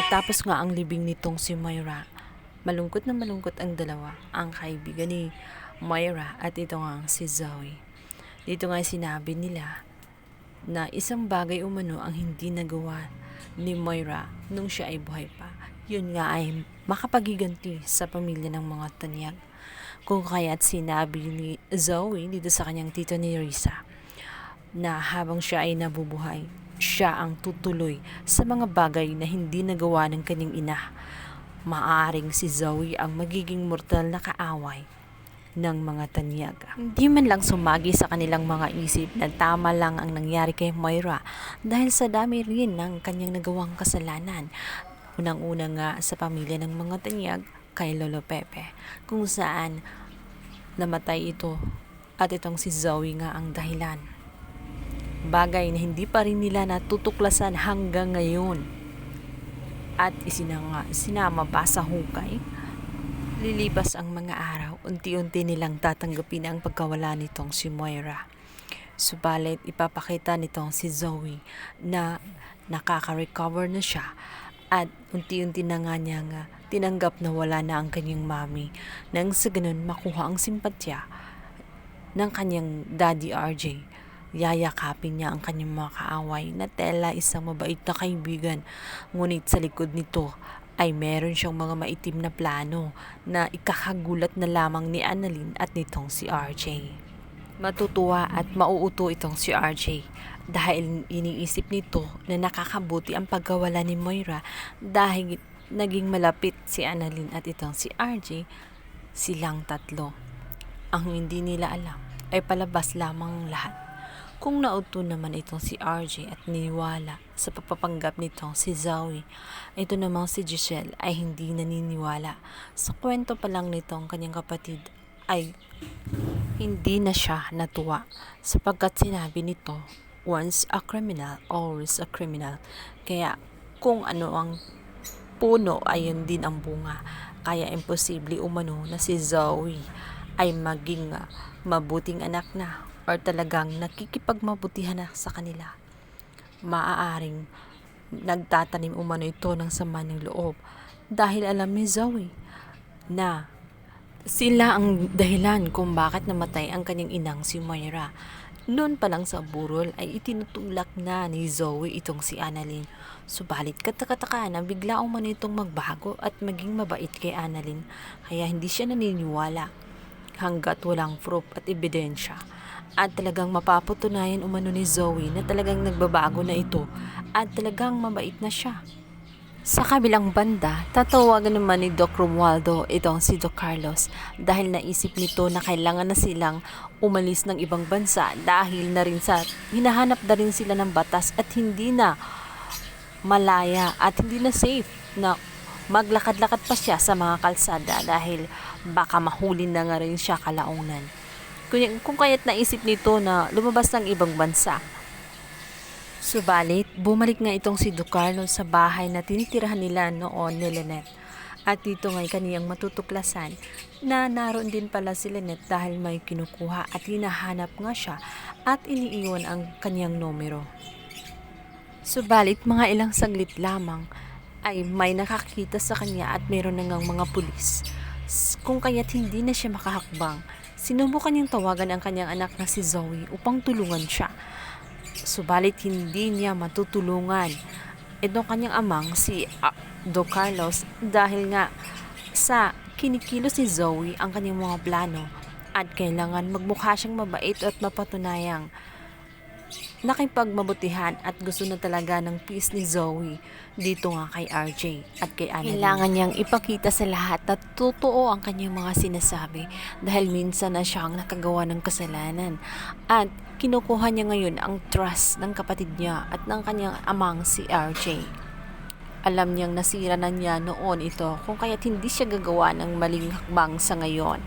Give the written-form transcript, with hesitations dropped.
Matapos nga ang libing nitong si Moira, malungkot na malungkot ang dalawa, ang kaibigan ni Moira at ito nga si Zoe. Dito nga sinabi nila na isang bagay umano ang hindi nagawa ni Moira nung siya ay buhay pa. Yun nga ay makapagiganti sa pamilya ng mga Tanyag. Kung kaya't sinabi ni Zoe dito sa kanyang tito ni Risa na habang siya ay nabubuhay, siya ang tutuloy sa mga bagay na hindi nagawa ng kanyang ina. Maaaring si Zoe ang magiging mortal na kaaway ng mga Tanyag. Hindi man lang sumagi sa kanilang mga isip na tama lang ang nangyari kay Moira dahil sa dami rin ng kanyang nagawang kasalanan. Unang-una nga sa pamilya ng mga Tanyag kay Lolo Pepe, kung saan namatay ito at itong si Zoe nga ang dahilan. Bagay na hindi pa rin nila natutuklasan hanggang ngayon. At sinama pa sa hukay. Lilipas ang mga araw, unti-unti nilang tatanggapin ang pagkawala nitong si Moira. Subalit ipapakita nitong si Zoe na nakaka-recover na siya at unti-unti na nga niyang tinanggap na wala na ang kanyang mami nang sa ganun makuha ang simpatya ng kanyang daddy RJ. Yayakapin niya ang kanyang mga kaaway na tela isang mabait na kaibigan, ngunit sa likod nito ay meron siyang mga maitim na plano na ikakagulat na lamang ni Annalyn at nitong si RJ. Matutuwa at mauuto itong si RJ dahil iniisip nito na nakakabuti ang pagkawala ni Moira dahil naging malapit si Annalyn at itong si RJ, silang tatlo. Ang hindi nila alam ay palabas lamang lahat. Kung nauto naman itong si RJ at niniwala sa papapanggap nitong si Zoe, ito namang si Giselle ay hindi naniniwala. Sa kwento pa lang nitong kanyang kapatid ay hindi na siya natuwa sapagkat sinabi nito, once a criminal, always a criminal. Kaya kung ano ang puno ay yun din ang bunga. Kaya imposible umano na si Zoe ay maging mabuting anak na or talagang nakikipagmabutihan na sa kanila. Maaaring nagtatanim umano ito ng sama ng loob dahil alam ni Zoe na sila ang dahilan kung bakit namatay ang kanyang inang si Moira. Noon pa lang sa burol ay itinutulak na ni Zoe itong si Annalyn. Subalit katakataka na bigla umano itong magbago at maging mabait kay Annalyn. Kaya hindi siya naniniwala hanggat walang proof at ebidensya. At talagang mapapatunayan umano ni Zoe na talagang nagbabago na ito at talagang mabait na siya. Sa kabilang banda, tatawagan naman ni Doc Romualdo itong si Doc Carlos dahil naisip nito na kailangan na silang umalis ng ibang bansa dahil na rin sa hinahanap na rin sila ng batas at hindi na malaya at hindi na safe na maglakad-lakad pa siya sa mga kalsada dahil baka mahuli na nga rin siya kalaunan. Kung kaya't naisip nito na lumabas ng ibang bansa. Subalit, bumalik nga itong si Doc Carlos sa bahay na tinitirahan nila noon ni Lynette. At dito nga'y kaniyang matutuklasan na naroon din pala si Lynette dahil may kinukuha at hinahanap nga siya at iniiwan ang kaniyang numero. Subalit, mga ilang saglit lamang ay may nakakita sa kanya at meron na ngang mga pulis. Kung kaya't hindi na siya makahakbang, sinubukan niyang tawagan ang kanyang anak na si Zoe upang tulungan siya. Subalit hindi niya matutulungan itong kanyang amang si Doc Carlos dahil nga sa kinikilos ni Zoe ang kanyang mga plano at kailangan magmukha siyang mabait at mapatunayang nakipagmabutihan at gusto na talaga ng peace ni Zoe dito nga kay RJ at kay Annalyn. Kailangan niyang ipakita sa lahat na totoo ang kanyang mga sinasabi dahil minsan na siyang nakagawa ng kasalanan at kinukuha niya ngayon ang trust ng kapatid niya at ng kanyang amang si RJ. Alam niyang nasira na niya noon ito kung kaya't hindi siya gagawa ng maling hakbang sa ngayon.